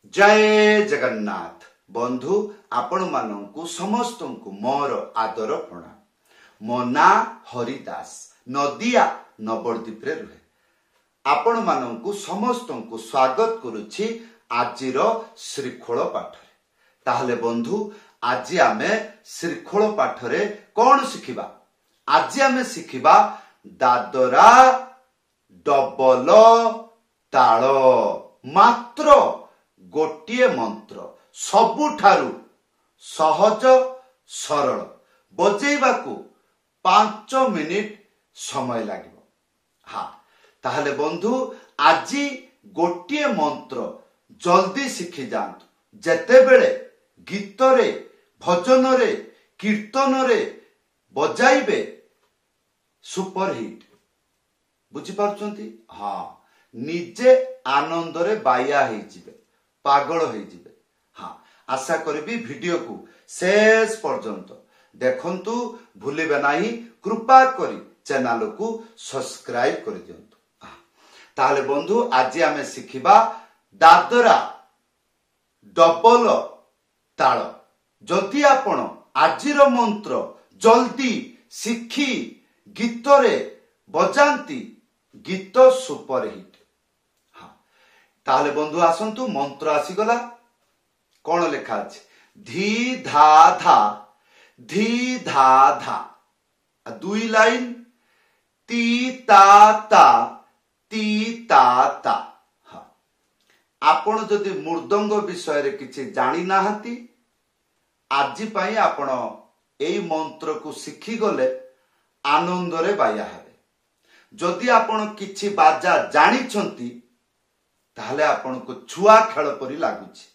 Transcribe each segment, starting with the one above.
जय जगन्नाथ बंधु आपण मानू समस्त को मोर आदर प्रणाम। मो ना हरिदास नदिया नवद्वीप रुहे आपण मानू समस्त को स्वागत करुछि आजिर श्रीखोल पाठ। ताहले बंधु आज आमे श्रीखोल पाठ रे कौन शिखिबा? आज आमे शिखिबा दादरा डबल ताल मात्र गोटिए मंत्र सबुठारु सहज सरल बजेबा को 5 मिनिट समय लागिबो। हाँ ताहले बंधु आज गोटिए मंत्र जल्दी शिखि जांतु। जेते बेले गीत रे भजन रे कीर्तन रे बजाइबे सुपर हिट बुझी पारुचंती। हाँ निजे आनंद रे बाया हे जिवे पागल हे जिवे। हाँ आशा करिबी वीडियो को शेष पर्यंत देखंतु भूलिबे नाही। कृपा करी चैनल को सब्सक्राइब कर दियंतु। ताहले बंधु आज आमे शिखिबा दादरा डबल ताल। जदि आपण आजिर मंत्र जल्दी शिखी गीत रे बजांती गीत सुपर हिट। हाँ ताहले बंधु आसंतु मंत्र आसीगला। कौन लेखा अछि? धी धा धा दुई लाइन ती ता हाँ आपण जदि मृदंग विषय रे किछि जानि नाहंती आजि पई आपण एई मंत्र को शिखी गले आनंद रे बाया हेबे। जदि आपण किछि बाजा जानि छंती ताहले आपण को छुआ खेल परि लागुछि।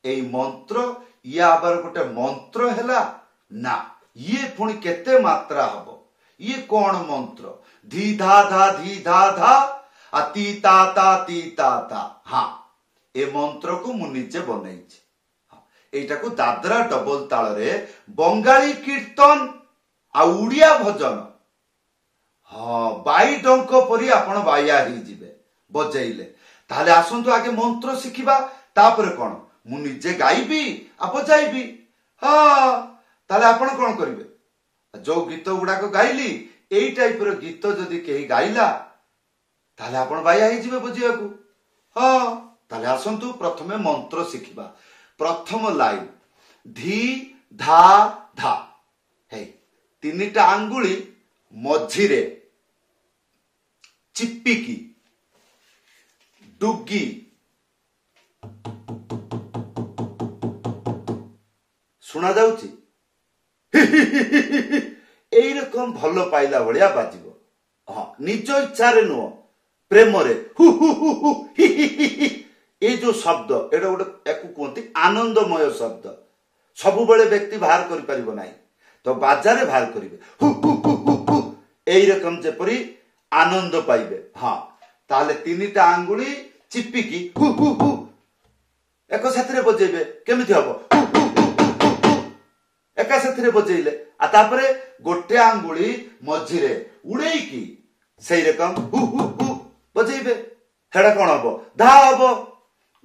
एई मंत्र या आबर गोटे मंत्र हैला ना ये पुणी केते मात्रा हबो? ये कौन मंत्र? धी धा ती ता। हाँ ए मंत्र को मु निजे बनैछि। एटा को दादरा डबल ताल रे बंगाली कीर्तन आ उड़िया भजन हाँ बाई डंक परी आपण बाया ही जिवे बजेइले। ताहले आसंतु आगे मंत्र शिखिबा तापर कोन मु निजे गाइबी आ बजाइबी। हाँ ताहले आपण कोन करिवे? जो गीत गुडा को गाइली एई टाइप रो गीत जदि केही गाइला ताहले आपण बाया ही जिवे बजिया को। हाँ ताहले आसंतु प्रथमे मंत्र शिखिबा। प्रथम लाइन धी धा हे तीनिटा आंगुली मझिरे चिप्पिकी डुगी सुना जाउची एई रकम भलो पाइला भलिया बाजिबो। हाँ निज इच्छा रे नुह प्रेम रे हु हु हु हु हि हि हि हि ए जो शब्द एटा गोटे एकु कहते आनंदमय शब्द सबु बेले व्यक्ति बाहर करि परिबो नाही तो बाजारे बाहर करिवे हु हु हु हु हु एई रकम जेपरी आनंद पाइबे। हाँ ताले तीनिटा आंगुली चिप्पिकी हु हु हु एक साथरे बजेबे केमिति हबो? हु हु हु हु एक साथरे बजेइले आ तापरे गोटे आंगुली मझिरे उड़ेइकी सेई रकम हु हु हु बजेइबे। हेडा कोन हबो? धा हबो।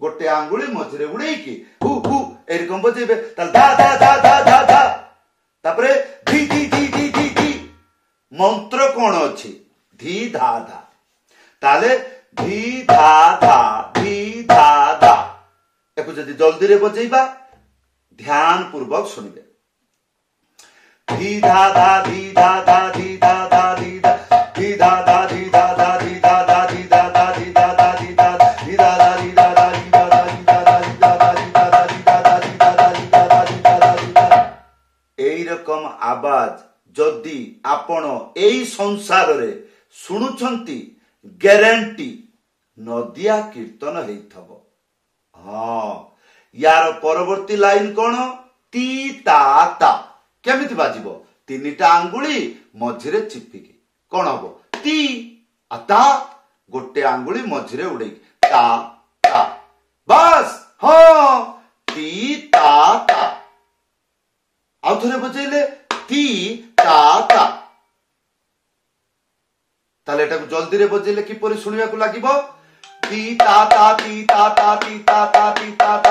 गोटे आंगुली मझिरे उड़ेइकी हु हु एरकम बजेइबे ताल धा धा धा धा धा धा। तापरे धी धी धी धी धी धी मंत्र कोन अछि? धी धा धा। ताले धी धा धा एको जदि जल्दी रे बजेइबा ध्यान पूर्वक सुनिबे। धी धा धा धी धा धा धी धा धा धी धा धी धा धा धी धा धा धी धा धा धी धा धा धी धा धा धी धा धी धा धी धा धा धी धा धा धी धा धा धी धा धा धी धा धा धी धा धा धी धा धा धी धा धा धी धा धा धी धा एई रकम आवाज जदि आपण एई संसार रे सुनुछंती ग्यारंटी नदिया कीर्तन हेइथबो। हाँ यार परवर्ती लाइन कोन? ती ता केमिति बाजिबो? तीनिटा आंगुली मझिरे चिप्पिकी कोन हबो? ती आ ता गोटे आंगुली मझिरे उड़ेकी ता बस। हाँ ती ता आउ थरे बजेइले ती ता ताले एटा को जल्दी रे बजेइले किपरि सुनिया को लागिबो? ती ता ती ता ती ता ती ता